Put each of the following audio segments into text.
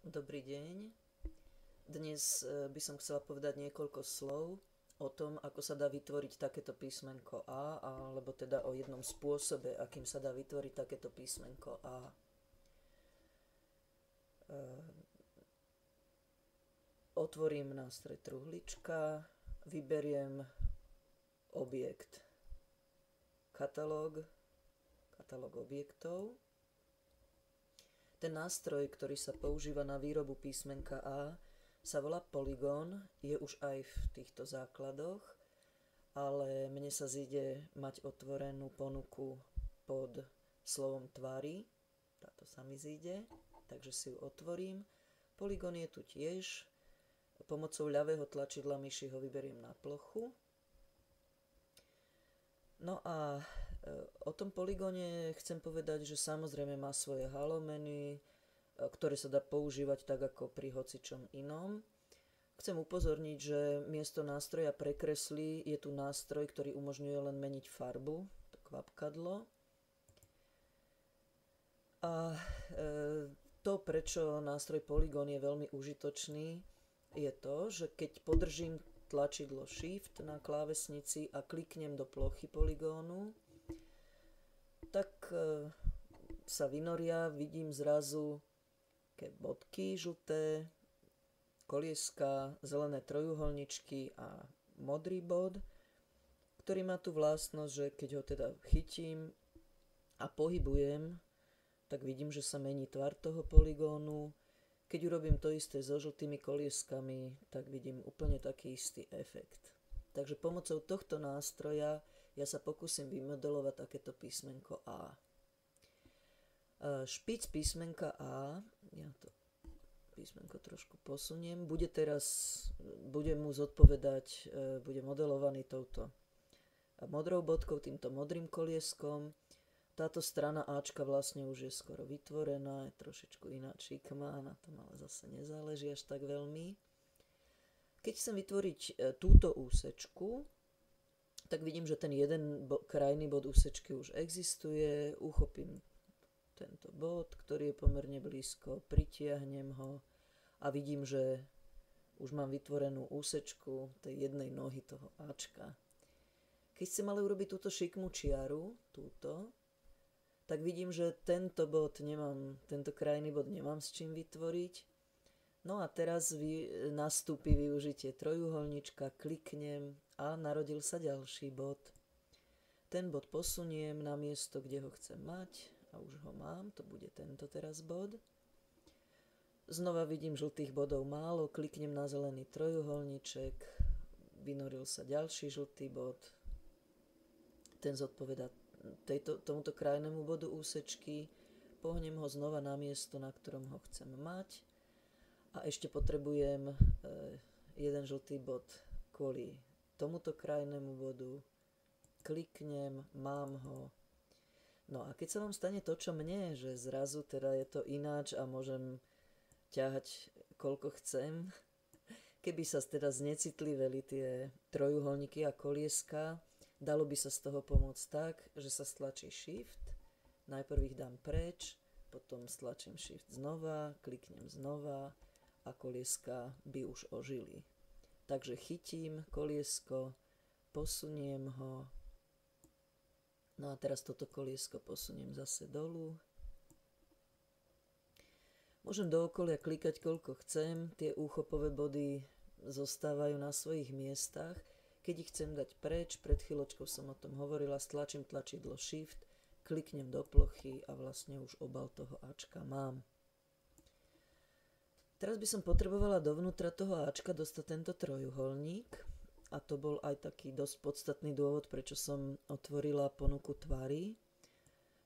Dobrý deň. Dnes by som chcela povedať niekoľko slov o tom, ako sa dá vytvoriť takéto písmenko A, alebo teda o jednom spôsobe, akým sa dá vytvoriť takéto písmenko A. Otvorím nástroj truhlička, vyberiem objekt katalóg objektov. Ten nástroj, ktorý sa používa na výrobu písmenka A, sa volá polygón, je už aj v týchto základoch, ale mne sa zíde mať otvorenú ponuku pod slovom tvary. Táto sa mi zíde, takže si ju otvorím. Polygón je tu tiež. Pomocou ľavého tlačidla myši ho vyberiem na plochu. No a o tom polygóne chcem povedať, že samozrejme má svoje halomeny, ktoré sa dá používať tak ako pri hocičom inom. Chcem upozorniť, že miesto nástroja prekreslí je tu nástroj, ktorý umožňuje len meniť farbu, to kvapkadlo. A to, prečo nástroj polygón je veľmi užitočný, je to, že keď podržím tlačidlo Shift na klávesnici a kliknem do plochy polygónu, tak sa vynoria, vidím zrazu také bodky žlté, kolieska, zelené trojuholničky a modrý bod, ktorý má tú vlastnosť, že keď ho teda chytím a pohybujem, tak vidím, že sa mení tvar toho polygónu. Keď urobím to isté so žltými kolieskami, tak vidím úplne taký istý efekt. Takže pomocou tohto nástroja ja sa pokúsim vymodelovať takéto písmenko A. Špic písmenka A, ja to písmenko trošku posuniem, bude mu zodpovedať, bude modelovaný touto modrou bodkou, týmto modrým kolieskom. Táto strana Ačka vlastne už je skoro vytvorená, je trošičku iná šikma, na tom ale zase nezáleží až tak veľmi. Keď chcem vytvoriť túto úsečku, tak vidím, že ten jeden krajný bod úsečky už existuje, uchopím tento bod, ktorý je pomerne blízko, pritiahnem ho a vidím, že už mám vytvorenú úsečku tej jednej nohy toho Ačka. Keď chcem ale urobiť túto šikmú čiaru, tak vidím, že tento krajný bod nemám s čím vytvoriť. No a teraz nastúpi využitie trojuholnička, kliknem a narodil sa ďalší bod. Ten bod posuniem na miesto, kde ho chcem mať a už ho mám, to bude tento teraz bod. Znova vidím žltých bodov málo, kliknem na zelený trojuholniček, vynoril sa ďalší žltý bod, ten zodpovedá tomuto krajnému bodu úsečky, pohnem ho znova na miesto, na ktorom ho chcem mať a ešte potrebujem jeden žltý bod kvôli tomuto krajnému bodu, kliknem, mám ho. No a keď sa vám stane to, čo mne, že zrazu teda je to ináč a môžem ťahať koľko chcem, keby sa teda znecitliveli tie trojuholníky a kolieska, dalo by sa z toho pomôcť tak, že sa stlačí Shift, najprv ich dám preč, potom stlačím Shift znova, kliknem znova a kolieska by už ožili. Takže chytím koliesko, posuniem ho, no a teraz toto koliesko posuniem zase dolu. Môžem do okolia klikať koľko chcem, tie úchopové body zostávajú na svojich miestach. Keď ich chcem dať preč, pred chvíľočkou som o tom hovorila, stlačím tlačidlo Shift, kliknem do plochy a vlastne už obal toho Ačka mám. Teraz by som potrebovala dovnútra toho Ačka dostať tento trojuholník a to bol aj taký dosť podstatný dôvod, prečo som otvorila ponuku tvary,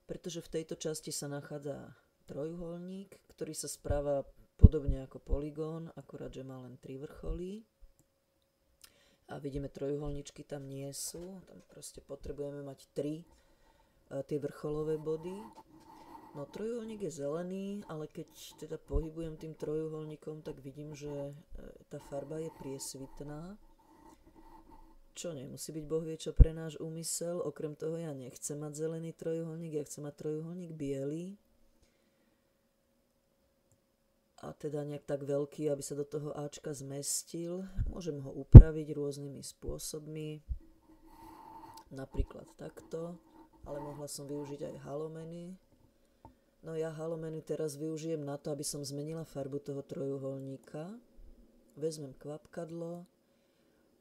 pretože v tejto časti sa nachádza trojuholník, ktorý sa správa podobne ako polygón, akurát že má len 3 vrcholy. A vidíme, trojuholničky tam nie sú, tam proste potrebujeme mať 3 tie vrcholové body. No trojuholník je zelený, ale keď teda pohybujem tým trojuholníkom, tak vidím, že tá farba je priesvitná, čo nemusí byť bohvie čo pre náš úmysel. Okrem toho ja nechcem mať zelený trojuholník, ja chcem mať trojuholník biely. a teda nejak tak veľký, aby sa do toho Ačka zmestil. Môžem ho upraviť rôznymi spôsobmi, napríklad takto, ale mohla som využiť aj halomeny. No ja halomeny teraz využijem na to, aby som zmenila farbu toho trojuholníka. Vezmem kvapkadlo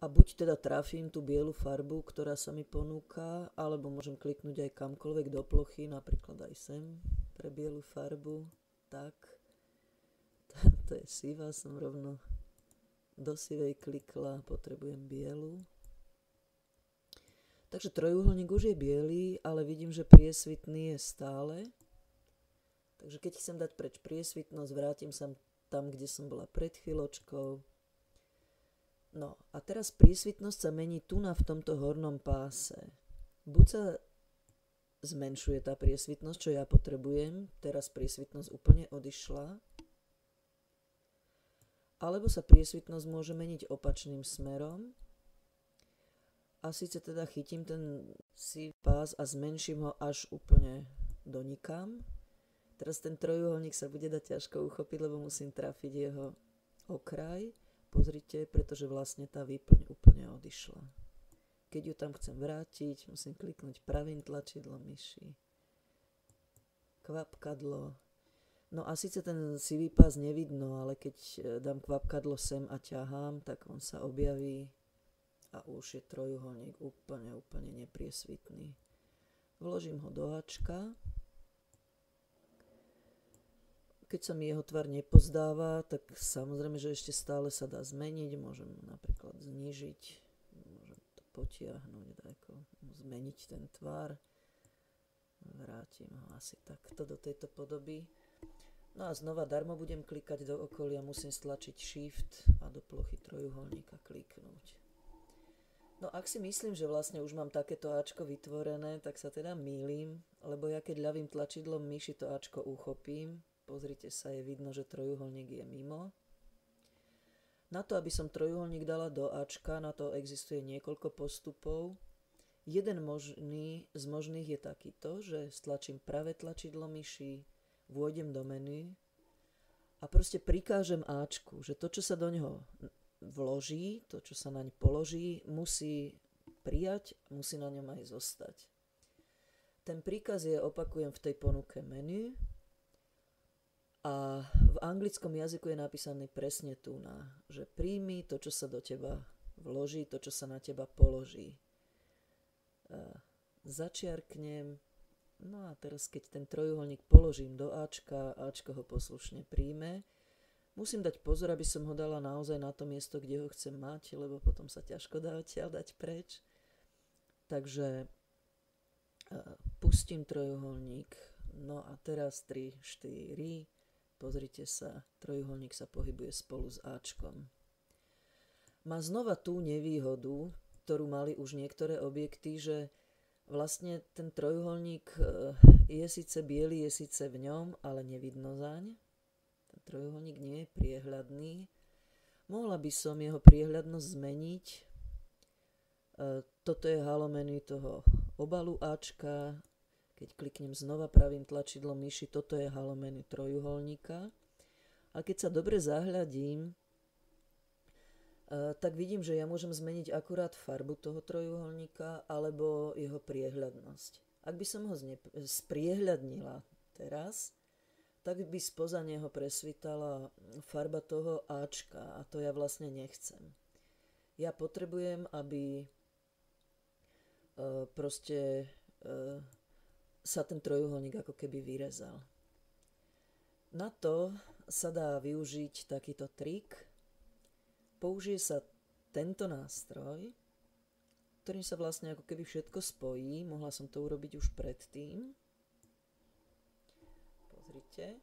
a buď teda trafím tú bielu farbu, ktorá sa mi ponúka, alebo môžem kliknúť aj kamkoľvek do plochy, napríklad aj sem pre bielu farbu. Tak, to je sivá, som rovno do sivej klikla, potrebujem bielu. Takže trojuholník už je biely, ale vidím, že priesvitný je stále. Takže keď chcem dať preč priesvitnosť, vrátim sa tam, kde som bola pred chvíľočkou. No a teraz priesvitnosť sa mení tu v tomto hornom páse. Buď sa zmenšuje tá priesvitnosť, čo ja potrebujem, teraz priesvitnosť úplne odišla, alebo sa priesvitnosť môže meniť opačným smerom. A síce teda chytím ten sivý pás a zmenším ho až úplne do nikam. Teraz ten trojuholník sa bude dať ťažko uchopiť, lebo musím trafiť jeho okraj. Pozrite, pretože vlastne tá výplň úplne odišla. Keď ju tam chcem vrátiť, musím kliknúť pravým tlačidlom myši. Kvapkadlo. No a síce ten sivý pás nevidno, ale keď dám kvapkadlo sem a ťahám, tak on sa objaví a už je trojuholník úplne nepriesvitný. Vložím ho do Ačka. Keď sa mi jeho tvar nepozdáva, tak samozrejme, že ešte stále sa dá zmeniť. Môžem napríklad znížiť, môžem to potiahnuť, zmeniť ten tvar. Vrátim ho asi takto do tejto podoby. No a znova darmo budem klikať do okolia, musím stlačiť Shift a do plochy trojuholníka kliknúť. No ak si myslím, že vlastne už mám takéto Ačko vytvorené, tak sa teda mýlim, lebo ja keď ľavým tlačidlom myši to Ačko uchopím, pozrite sa, je vidno, že trojuholník je mimo. Na to, aby som trojuholník dala do Ačka, na to existuje niekoľko postupov. Jeden z možných je takýto, že stlačím pravé tlačidlo myši, vôjdem do menu a proste prikážem Ačku, že to, čo sa do neho vloží, to, čo sa naň položí, musí prijať, musí na ňom aj zostať. Ten príkaz je, opakujem, v tej ponuke menu a v anglickom jazyku je napísaný presne tu že príjmi to, čo sa do teba vloží, to, čo sa na teba položí. Začiarknem. No a teraz, keď ten trojuholník položím do Ačka, Ačko ho poslušne príjme. Musím dať pozor, aby som ho dala naozaj na to miesto, kde ho chcem mať, lebo potom sa ťažko dá odtiaľ dať preč. Takže pustím trojuholník. No a teraz 3, 4. Pozrite sa, trojuholník sa pohybuje spolu s Ačkom. Má znova tú nevýhodu, ktorú mali už niektoré objekty, že vlastne ten trojuholník je síce biely, je síce v ňom, ale nevidno zaň. Ten trojuholník nie je priehľadný. Mohla by som jeho priehľadnosť zmeniť. Toto je halomeny toho obalu Ačka. Keď kliknem znova pravým tlačidlom myši, toto je halomeny trojuholníka. A keď sa dobre zahľadím, tak vidím, že ja môžem zmeniť akurát farbu toho trojuholníka alebo jeho priehľadnosť. Ak by som ho spriehľadnila teraz, tak by spoza neho presvítala farba toho Ačka a to ja vlastne nechcem. Ja potrebujem, aby sa ten trojuholník ako keby vyrezal. Na to sa dá využiť takýto trik. Použije sa tento nástroj, ktorým sa vlastne ako keby všetko spojí. Mohla som to urobiť už predtým. Pozrite.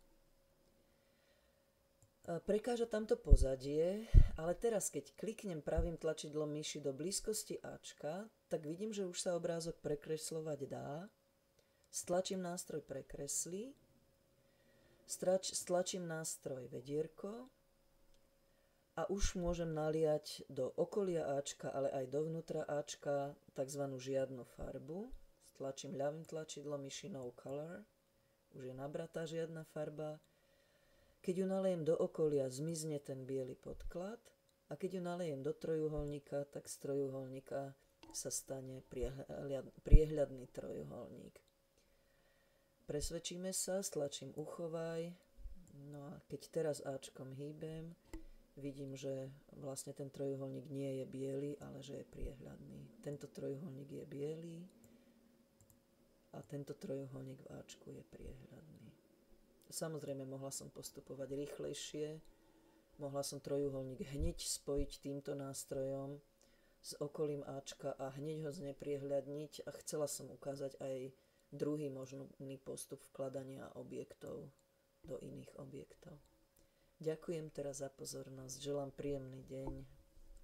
Prekáža tamto pozadie, ale teraz keď kliknem pravým tlačidlom myši do blízkosti Ačka, tak vidím, že už sa obrázok prekresľovať dá. Stlačím nástroj prekresli, stlačím nástroj vedierko a už môžem naliať do okolia Ačka, ale aj dovnútra Ačka tzv. Žiadnu farbu. Stlačím ľavým tlačidlom myši No Color, už je nabratá žiadna farba. Keď ju nalejem do okolia, zmizne ten biely podklad a keď ju nalejem do trojuholníka, tak z trojuholníka sa stane priehľadný trojuholník. Presvedčíme sa, stlačím uchovaj, no a keď teraz Ačkom hýbem, vidím, že vlastne ten trojuholník nie je biely, ale že je priehľadný. Tento trojuholník je biely a tento trojuholník v Ačku je priehľadný. Samozrejme, mohla som postupovať rýchlejšie, mohla som trojuholník hneď spojiť týmto nástrojom s okolím Ačka a hneď ho znepriehľadniť a chcela som ukázať aj druhý možný postup vkladania objektov do iných objektov. Ďakujem teraz za pozornosť, želám príjemný deň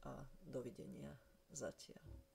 a dovidenia zatiaľ.